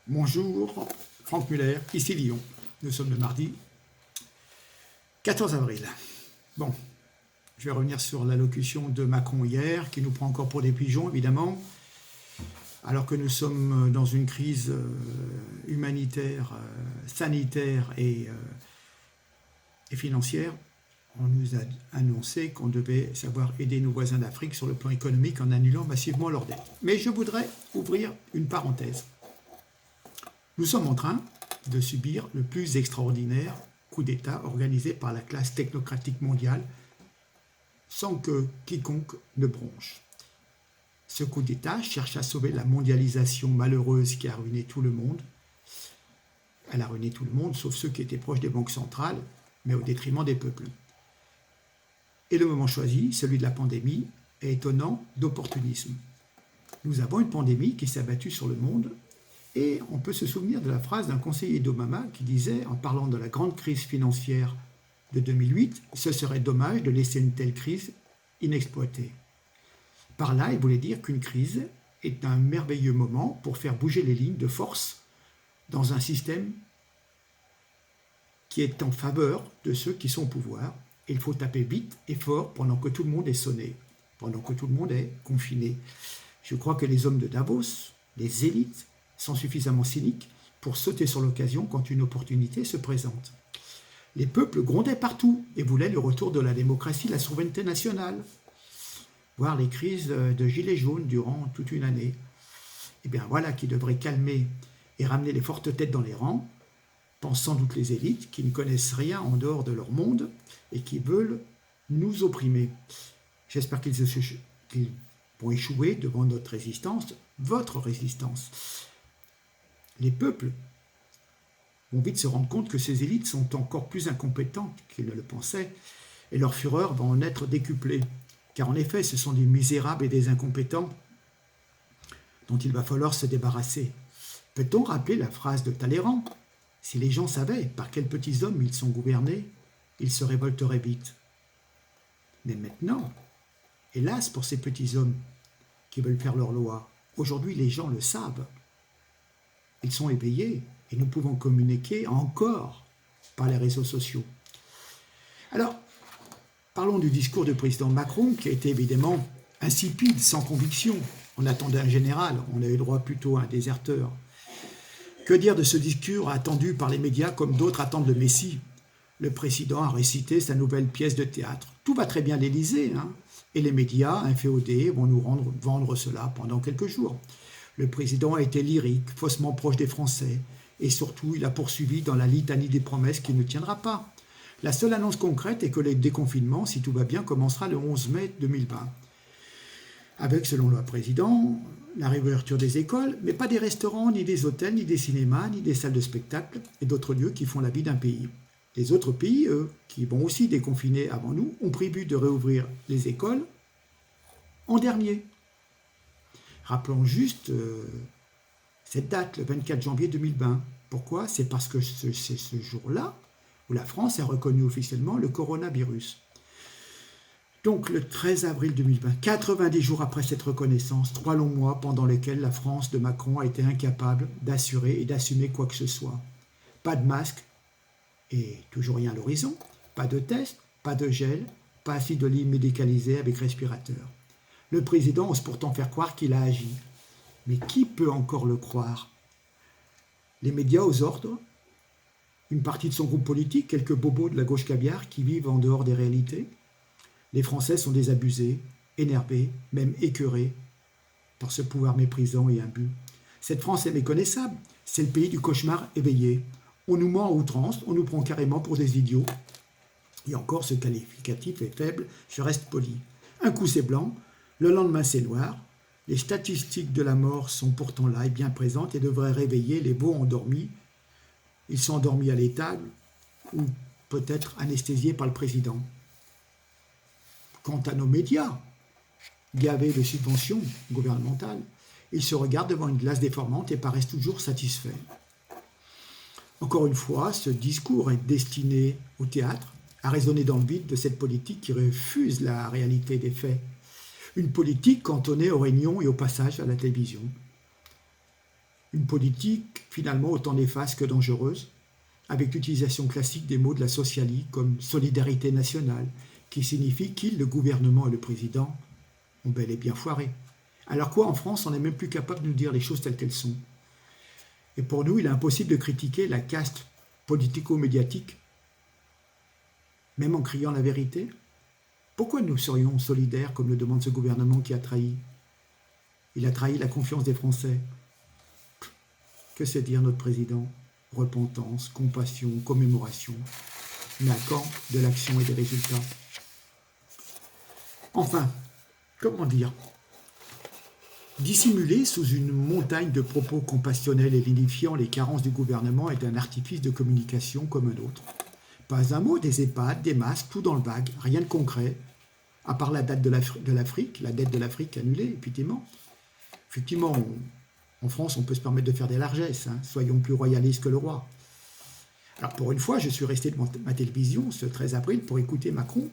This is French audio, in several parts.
Bonjour, Franck Muller, ici Lyon. Nous sommes le mardi 14 avril. Bon, je vais revenir sur l'allocution de Macron hier, qui nous prend encore pour des pigeons, évidemment, alors que nous sommes dans une crise humanitaire, sanitaire et financière. On nous a annoncé qu'on devait savoir aider nos voisins d'Afrique sur le plan économique en annulant massivement leurs dettes. Mais je voudrais ouvrir une parenthèse. Nous sommes en train de subir le plus extraordinaire coup d'État organisé par la classe technocratique mondiale sans que quiconque ne bronche. Ce coup d'État cherche à sauver la mondialisation malheureuse qui a ruiné tout le monde. Elle a ruiné tout le monde, sauf ceux qui étaient proches des banques centrales, mais au détriment des peuples. Et le moment choisi, celui de la pandémie, est étonnant d'opportunisme. Nous avons une pandémie qui s'est abattue sur le monde. Et on peut se souvenir de la phrase d'un conseiller d'Obama qui disait, en parlant de la grande crise financière de 2008, « Ce serait dommage de laisser une telle crise inexploitée ». Par là, il voulait dire qu'une crise est un merveilleux moment pour faire bouger les lignes de force dans un système qui est en faveur de ceux qui sont au pouvoir. Et il faut taper vite et fort pendant que tout le monde est sonné, pendant que tout le monde est confiné. Je crois que les hommes de Davos, les élites, sont suffisamment cyniques pour sauter sur l'occasion quand une opportunité se présente. Les peuples grondaient partout et voulaient le retour de la démocratie, la souveraineté nationale, voire les crises de gilets jaunes durant toute une année. Et bien voilà qui devrait calmer et ramener les fortes têtes dans les rangs, pensent sans doute les élites qui ne connaissent rien en dehors de leur monde et qui veulent nous opprimer. J'espère qu'ils vont échouer devant notre résistance, votre résistance. Les peuples vont vite se rendre compte que ces élites sont encore plus incompétentes qu'ils ne le pensaient, et leur fureur va en être décuplée. Car en effet, ce sont des misérables et des incompétents dont il va falloir se débarrasser. Peut-on rappeler la phrase de Talleyrand ? Si les gens savaient par quels petits hommes ils sont gouvernés, ils se révolteraient vite. Mais maintenant, hélas pour ces petits hommes qui veulent faire leur loi, aujourd'hui les gens le savent. Ils sont éveillés et nous pouvons communiquer encore par les réseaux sociaux. Alors, parlons du discours du président Macron qui a été évidemment insipide, sans conviction. On attendait un général, on a eu droit plutôt à un déserteur. Que dire de ce discours attendu par les médias comme d'autres attendent le Messie ? Le président a récité sa nouvelle pièce de théâtre. Tout va très bien à l'Élysée, et les médias inféodés vont nous vendre cela pendant quelques jours. Le président a été lyrique, faussement proche des Français, et surtout il a poursuivi dans la litanie des promesses qui ne tiendra pas. La seule annonce concrète est que le déconfinement, si tout va bien, commencera le 11 mai 2020. Avec, selon le président, la réouverture des écoles, mais pas des restaurants, ni des hôtels, ni des cinémas, ni des salles de spectacle, et d'autres lieux qui font la vie d'un pays. Les autres pays, eux, qui vont aussi déconfiner avant nous, ont prévu de réouvrir les écoles en dernier. Rappelons juste cette date, le 24 janvier 2020. Pourquoi ? C'est parce que c'est ce jour-là où la France a reconnu officiellement le coronavirus. Donc le 13 avril 2020, 90 jours après cette reconnaissance, 3 longs mois pendant lesquels la France de Macron a été incapable d'assurer et d'assumer quoi que ce soit. Pas de masque et toujours rien à l'horizon, pas de test, pas de gel, pas assez de lits médicalisés avec respirateur. Le président ose pourtant faire croire qu'il a agi. Mais qui peut encore le croire ? Les médias aux ordres, une partie de son groupe politique, quelques bobos de la gauche caviar qui vivent en dehors des réalités. Les Français sont désabusés, énervés, même écœurés par ce pouvoir méprisant et imbu. Cette France est méconnaissable, c'est le pays du cauchemar éveillé. On nous ment à outrance, on nous prend carrément pour des idiots. Et encore, ce qualificatif est faible, je reste poli. Un coup c'est blanc, le lendemain c'est noir. Les statistiques de la mort sont pourtant là et bien présentes et devraient réveiller les veaux endormis. Ils sont endormis à l'étable ou peut-être anesthésiés par le président. Quant à nos médias, gavés de subventions gouvernementales, ils se regardent devant une glace déformante et paraissent toujours satisfaits. Encore une fois, ce discours est destiné au théâtre, à résonner dans le vide de cette politique qui refuse la réalité des faits. Une politique cantonnée aux réunions et au passage à la télévision. Une politique finalement autant néfaste que dangereuse, avec l'utilisation classique des mots de la socialie comme solidarité nationale, qui signifie qu'ils, le gouvernement et le président, ont bel et bien foiré. Alors quoi, en France, on n'est même plus capable de nous dire les choses telles qu'elles sont. Et pour nous, il est impossible de critiquer la caste politico-médiatique, même en criant la vérité. Pourquoi nous serions solidaires, comme le demande ce gouvernement qui a trahi? Il a trahi la confiance des Français. Que sait dire notre président? Repentance, compassion, commémoration. Mais à quand de l'action et des résultats? Enfin, comment dire? Dissimuler sous une montagne de propos compassionnels et lignifiant les carences du gouvernement est un artifice de communication comme un autre. Pas un mot des EHPAD, des masques, tout dans le vague, rien de concret, à part la date de l'Afrique, la dette de l'Afrique annulée, effectivement. Effectivement, en France, on peut se permettre de faire des largesses, hein, soyons plus royalistes que le roi. Alors pour une fois, je suis resté devant ma télévision ce 13 avril pour écouter Macron.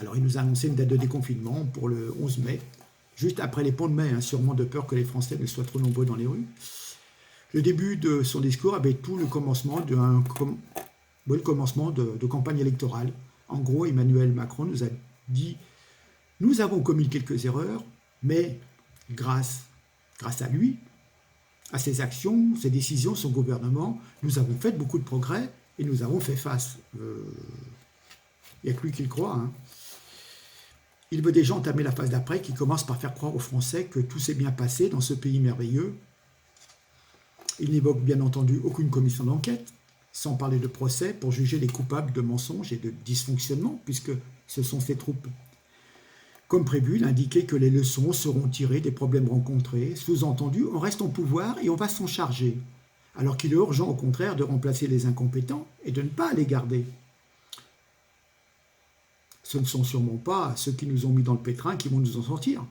Alors il nous a annoncé une date de déconfinement pour le 11 mai, juste après les ponts de mai, hein, sûrement de peur que les Français ne soient trop nombreux dans les rues. Le début de son discours avait tout le commencement de campagne électorale. En gros, Emmanuel Macron nous a dit « Nous avons commis quelques erreurs, mais grâce à lui, à ses actions, ses décisions, son gouvernement, nous avons fait beaucoup de progrès et nous avons fait face. » Il n'y a que lui qui le croit. Hein. Il veut déjà entamer la phase d'après qui commence par faire croire aux Français que tout s'est bien passé dans ce pays merveilleux. Il n'évoque bien entendu aucune commission d'enquête, sans parler de procès, pour juger les coupables de mensonges et de dysfonctionnements, puisque ce sont ses troupes. Comme prévu, il a indiqué que les leçons seront tirées des problèmes rencontrés, sous-entendu, on reste au pouvoir et on va s'en charger, alors qu'il est urgent au contraire de remplacer les incompétents et de ne pas les garder. Ce ne sont sûrement pas ceux qui nous ont mis dans le pétrin qui vont nous en sortir,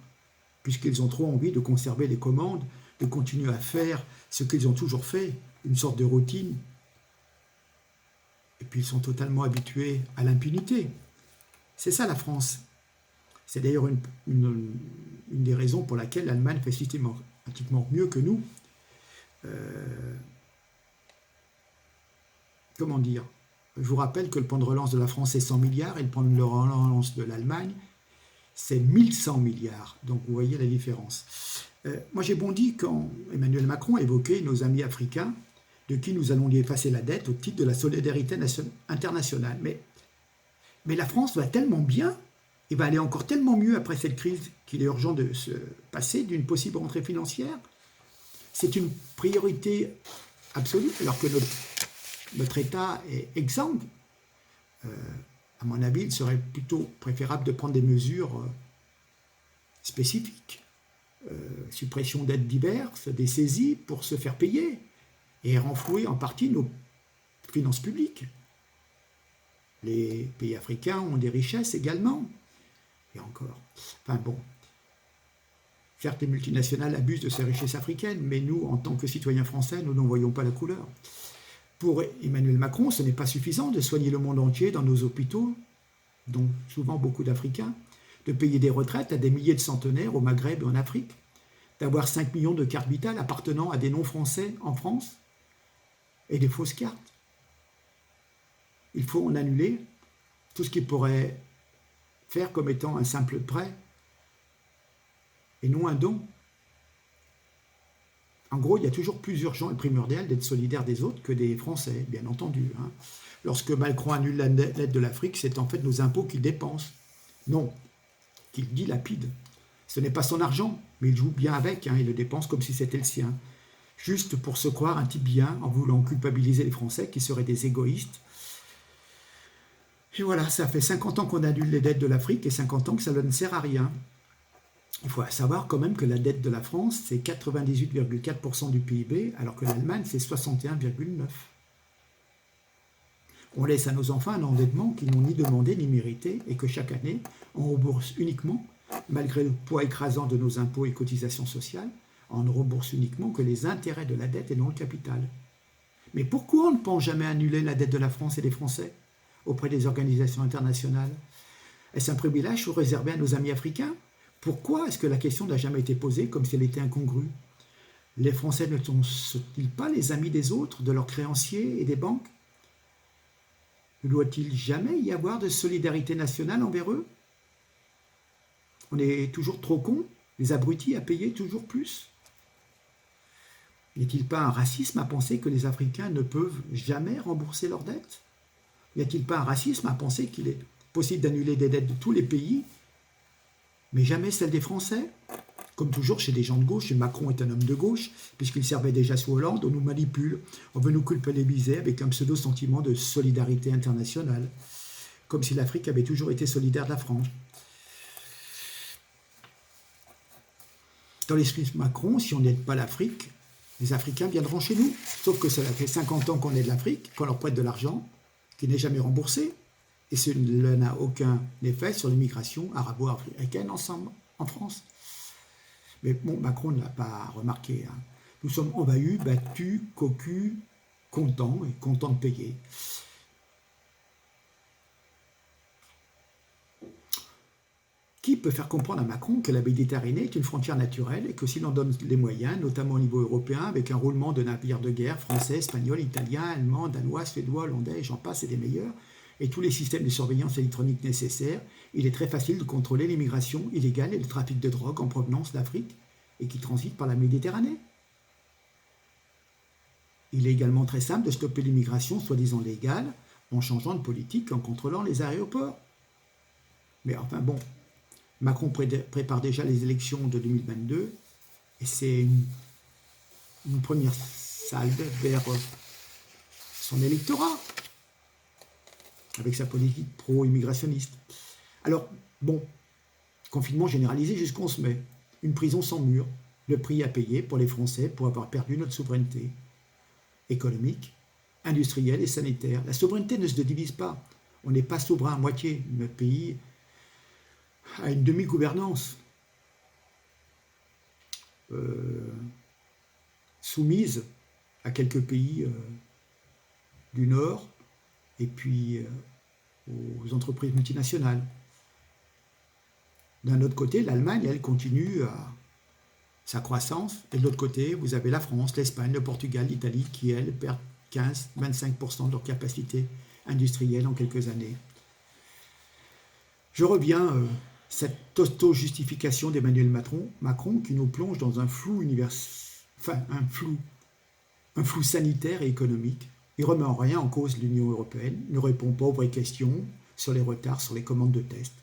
puisqu'ils ont trop envie de conserver les commandes, de continuer à faire ce qu'ils ont toujours fait, une sorte de routine. Et puis ils sont totalement habitués à l'impunité. C'est ça la France. C'est d'ailleurs une des raisons pour laquelle l'Allemagne fait systématiquement mieux que nous. Comment dire? Je vous rappelle que le plan de relance de la France est 100 milliards et le plan de relance de l'Allemagne, c'est 1100 milliards. Donc vous voyez la différence. Moi j'ai bondi quand Emmanuel Macron évoquait nos amis africains de qui nous allons lui effacer la dette au titre de la solidarité internationale. Mais la France va tellement bien et va aller encore tellement mieux après cette crise qu'il est urgent de se passer d'une possible rentrée financière. C'est une priorité absolue alors que notre État est exsangue. À mon avis, il serait plutôt préférable de prendre des mesures spécifiques. Suppression d'aides diverses, des saisies pour se faire payer et renflouer en partie nos finances publiques. Les pays africains ont des richesses également. Et encore. Enfin bon. Certes, les multinationales abusent de ces richesses africaines, mais nous, en tant que citoyens français, nous n'en voyons pas la couleur. Pour Emmanuel Macron, ce n'est pas suffisant de soigner le monde entier dans nos hôpitaux, dont souvent beaucoup d'Africains, de payer des retraites à des milliers de centenaires au Maghreb et en Afrique, d'avoir 5 millions de cartes vitales appartenant à des non-français en France, et des fausses cartes. Il faut en annuler tout ce qui pourrait faire comme étant un simple prêt, et non un don. En gros, il y a toujours plus urgent et primordial d'être solidaire des autres que des Français, bien entendu. Hein. Lorsque Macron annule l'aide de l'Afrique, c'est en fait nos impôts qu'il dépense. Non, qu'il dilapide. Ce n'est pas son argent, mais il joue bien avec, hein, il le dépense comme si c'était le sien. Juste pour se croire un type bien, en voulant culpabiliser les Français qui seraient des égoïstes. Et voilà, ça fait 50 ans qu'on annule les dettes de l'Afrique et 50 ans que ça ne sert à rien. Il faut savoir quand même que la dette de la France, c'est 98,4% du PIB, alors que l'Allemagne, c'est 61,9%. On laisse à nos enfants un endettement qu'ils n'ont ni demandé ni mérité et que chaque année, on rembourse uniquement, malgré le poids écrasant de nos impôts et cotisations sociales, on ne rembourse uniquement que les intérêts de la dette et non le capital. Mais pourquoi on ne pense jamais annuler la dette de la France et des Français auprès des organisations internationales? Est-ce un privilège réservé à nos amis africains? Pourquoi est-ce que la question n'a jamais été posée comme si elle était incongrue? Les Français ne sont-ils pas les amis des autres, de leurs créanciers et des banques? Ne doit-il jamais y avoir de solidarité nationale envers eux? On est toujours trop cons, les abrutis à payer toujours plus. N'est-il pas un racisme à penser que les Africains ne peuvent jamais rembourser leurs dettes? N'y a-t-il pas un racisme à penser qu'il est possible d'annuler des dettes de tous les pays, mais jamais celles des Français? Comme toujours chez des gens de gauche, et Macron est un homme de gauche, puisqu'il servait déjà sous Hollande, on nous manipule, on veut nous culpabiliser avec un pseudo-sentiment de solidarité internationale, comme si l'Afrique avait toujours été solidaire de la France. Dans l'esprit de Macron, si on n'aide pas l'Afrique, les Africains viendront chez nous. Sauf que cela fait 50 ans qu'on aide l'Afrique, qu'on leur prête de l'argent, qui n'est jamais remboursé, et cela n'a aucun effet sur l'immigration arabo-africaine ensemble en France. Mais bon, Macron ne l'a pas remarqué. Hein. Nous sommes envahis, battus, cocus, contents de payer. Qui peut faire comprendre à Macron que la Méditerranée est une frontière naturelle et que si l'on donne les moyens, notamment au niveau européen, avec un roulement de navires de guerre français, espagnols, italiens, allemands, danois, suédois, hollandais, j'en passe et des meilleurs, et tous les systèmes de surveillance électronique nécessaires, il est très facile de contrôler l'immigration illégale et le trafic de drogue en provenance d'Afrique et qui transite par la Méditerranée. Il est également très simple de stopper l'immigration soi-disant légale en changeant de politique, en contrôlant les aéroports. Mais enfin bon, Macron prépare déjà les élections de 2022 et c'est une première salve vers son électorat avec sa politique pro-immigrationniste. Alors, bon, confinement généralisé jusqu'au 11 mai, une prison sans mur, le prix à payer pour les Français pour avoir perdu notre souveraineté économique, industrielle et sanitaire. La souveraineté ne se divise pas. On n'est pas souverain à moitié. Notre pays a une demi-gouvernance soumise à quelques pays du Nord et puis aux entreprises multinationales. D'un autre côté, l'Allemagne, elle, continue sa croissance. Et de l'autre côté, vous avez la France, l'Espagne, le Portugal, l'Italie qui, elles, perdent 15-25% de leur capacité industrielle en quelques années. Je reviens cette auto-justification d'Emmanuel Macron qui nous plonge dans un flou un flou sanitaire et économique. Il ne remet en rien en cause l'Union européenne, ne répond pas aux vraies questions sur les retards, sur les commandes de tests.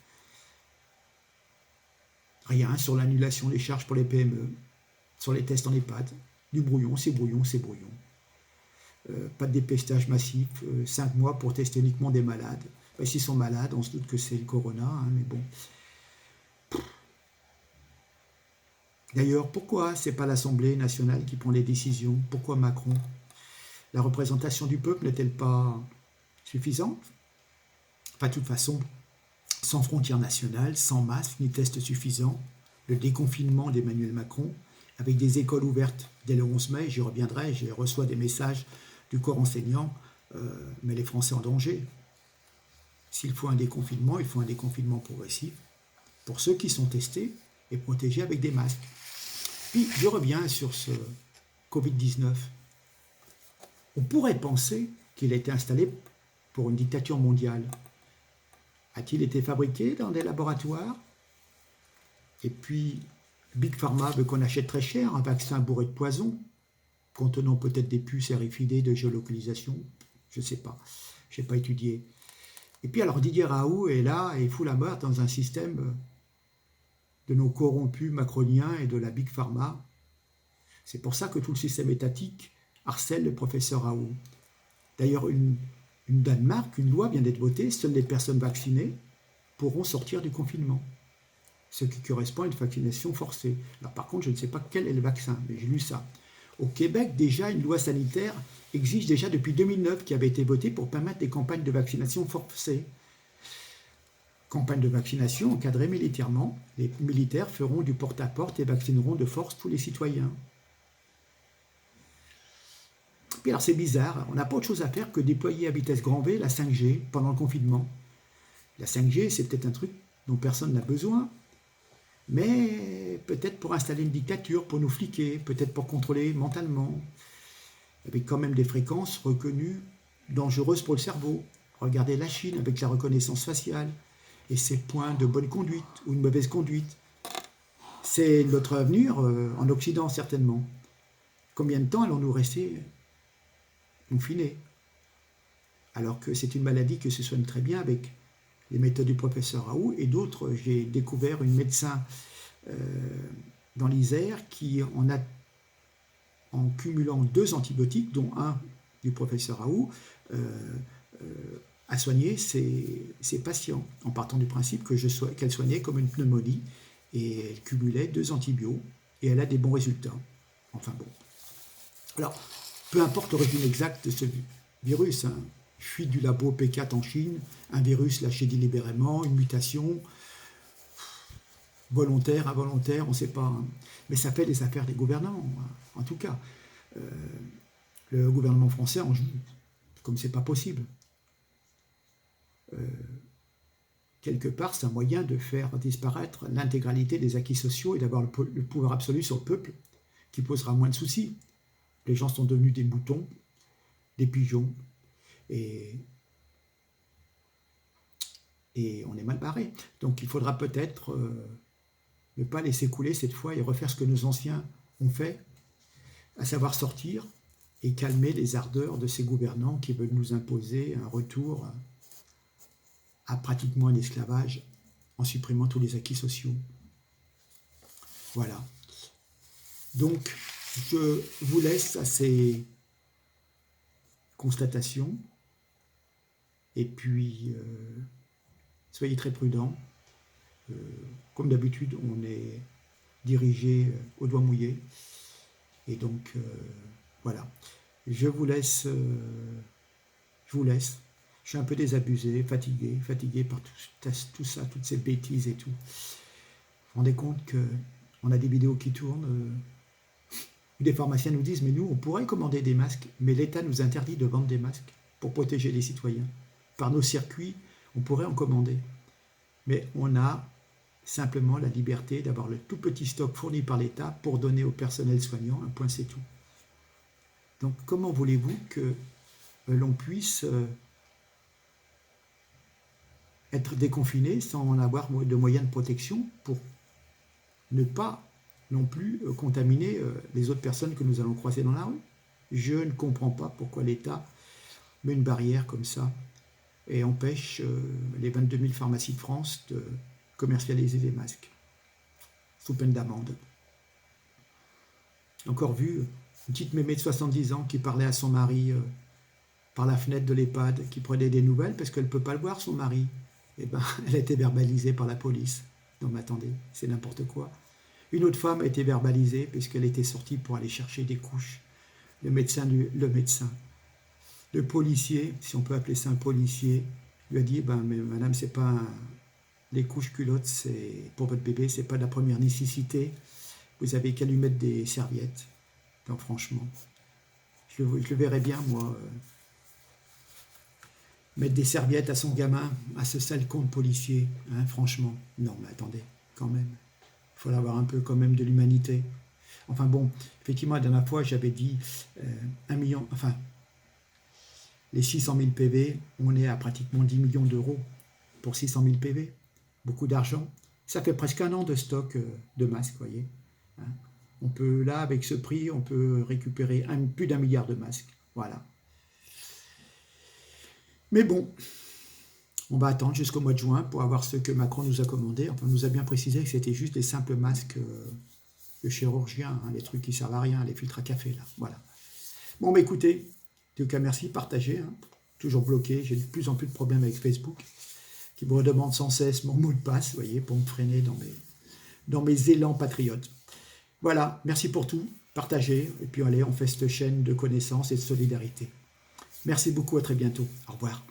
Rien sur l'annulation des charges pour les PME, sur les tests en EHPAD. Du brouillon, c'est brouillon, c'est brouillon. Pas de dépistage massif, 5 mois pour tester uniquement des malades. Ben, s'ils sont malades, on se doute que c'est le corona, hein, mais bon. D'ailleurs, pourquoi c'est pas l'Assemblée nationale qui prend les décisions? Pourquoi Macron? La représentation du peuple n'est-elle pas suffisante? Enfin, de toute façon, sans frontières nationales, sans masques ni tests suffisants, le déconfinement d'Emmanuel Macron, avec des écoles ouvertes dès le 11 mai, j'y reviendrai, je reçois des messages du corps enseignant, mais les Français en danger. S'il faut un déconfinement, il faut un déconfinement progressif pour ceux qui sont testés et protégés avec des masques. Puis, je reviens sur ce Covid-19. On pourrait penser qu'il a été installé pour une dictature mondiale. A-t-il été fabriqué dans des laboratoires? Et puis, Big Pharma veut qu'on achète très cher un vaccin bourré de poison, contenant peut-être des puces RFID de géolocalisation. Je ne sais pas, je n'ai pas étudié. Et puis alors Didier Raoult est là et fout la mort dans un système de nos corrompus macroniens et de la Big Pharma. C'est pour ça que tout le système étatique harcèle le professeur Raoult. D'ailleurs, une Danemark, une loi vient d'être votée, seules les personnes vaccinées pourront sortir du confinement, ce qui correspond à une vaccination forcée. Alors par contre, je ne sais pas quel est le vaccin, mais j'ai lu ça. Au Québec, déjà, une loi sanitaire existe déjà depuis 2009 qui avait été votée pour permettre des campagnes de vaccination forcées. Campagne de vaccination encadrée militairement. Les militaires feront du porte-à-porte et vaccineront de force tous les citoyens. Puis alors c'est bizarre, on n'a pas autre chose à faire que déployer à vitesse grand V la 5G pendant le confinement. La 5G, c'est peut-être un truc dont personne n'a besoin. mais peut-être pour installer une dictature, pour nous fliquer, peut-être pour contrôler mentalement, avec quand même des fréquences reconnues dangereuses pour le cerveau. Regardez la Chine avec la reconnaissance faciale et ses points de bonne conduite ou de mauvaise conduite. C'est notre avenir en Occident, certainement. Combien de temps allons-nous rester confinés? Alors que c'est une maladie qui se soigne très bien avec les méthodes du professeur Raoult et d'autres. J'ai découvert une médecin dans l'Isère qui en cumulant 2 antibiotiques, dont un du professeur Raoult, a soigné ses patients, en partant du principe qu'elle soignait comme une pneumonie, et elle cumulait 2 antibiotiques, et elle a des bons résultats. Enfin bon. Alors, peu importe l'origine exacte de ce virus, hein, fuite du labo P4 en Chine, un virus lâché délibérément, une mutation, volontaire, involontaire, on ne sait pas. Hein. Mais ça fait les affaires des gouvernants, en tout cas. Le gouvernement français en joue, comme c'est pas possible. Quelque part, c'est un moyen de faire disparaître l'intégralité des acquis sociaux et d'avoir le pouvoir absolu sur le peuple, qui posera moins de soucis. Les gens sont devenus des moutons, des pigeons, et on est mal barré. Donc il faudra peut-être ne pas laisser couler cette fois et refaire ce que nos anciens ont fait, à savoir sortir et calmer les ardeurs de ces gouvernants qui veulent nous imposer un retour à pratiquement un esclavage en supprimant tous les acquis sociaux. Voilà. Donc, je vous laisse à ces constatations et puis soyez très prudents. Comme d'habitude, on est dirigé au doigt mouillé. Et donc, voilà. Je vous laisse. Je suis un peu désabusé, fatigué par tout ça, toutes ces bêtises et tout. Vous vous rendez compte qu'on a des vidéos qui tournent, où des pharmaciens nous disent, mais nous, on pourrait commander des masques, mais l'État nous interdit de vendre des masques pour protéger les citoyens. Par nos circuits, on pourrait en commander. Mais on a simplement la liberté d'avoir le tout petit stock fourni par l'État pour donner au personnel soignant, un point c'est tout. Donc comment voulez-vous que l'on puisse être déconfiné sans en avoir de moyens de protection pour ne pas non plus contaminer les autres personnes que nous allons croiser dans la rue? Je ne comprends pas pourquoi l'État met une barrière comme ça et empêche les 22 000 pharmacies de France de commercialiser des masques sous peine d'amende. Encore vu une petite mémé de 70 ans qui parlait à son mari par la fenêtre de l'EHPAD, qui prenait des nouvelles parce qu'elle ne peut pas le voir, son mari. Eh ben, elle a été verbalisée par la police. Non mais attendez, c'est n'importe quoi. Une autre femme a été verbalisée puisqu'elle était sortie pour aller chercher des couches. Le médecin, le policier, si on peut appeler ça un policier, lui a dit, ben mais madame, c'est pas les couches culottes, c'est pour votre bébé, c'est pas de la première nécessité. Vous avez qu'à lui mettre des serviettes. Donc franchement, je le verrais bien, moi, mettre des serviettes à son gamin, à ce sale con de policier, hein, franchement. Non, mais attendez, quand même. Il faut avoir un peu quand même de l'humanité. Enfin bon, effectivement, la dernière fois, j'avais dit 1 million, enfin, les 600 000 PV, on est à pratiquement 10 millions d'euros pour 600 000 PV. Beaucoup d'argent. Ça fait presque 1 an de stock de masques, vous voyez. Hein. On peut, là, avec ce prix, on peut récupérer plus d'1 milliard de masques. Voilà. Mais bon, on va attendre jusqu'au mois de juin pour avoir ce que Macron nous a commandé. Enfin, on nous a bien précisé que c'était juste des simples masques de chirurgiens, hein, les trucs qui servent à rien, les filtres à café, là. Voilà. Bon, bah écoutez, en tout cas, merci, partagez. Hein. Toujours bloqué, j'ai de plus en plus de problèmes avec Facebook, qui me redemande sans cesse mon mot de passe, vous voyez, pour me freiner dans mes élans patriotes. Voilà, merci pour tout, partagez, et puis allez, on fait cette chaîne de connaissances et de solidarité. Merci beaucoup, à très bientôt. Au revoir.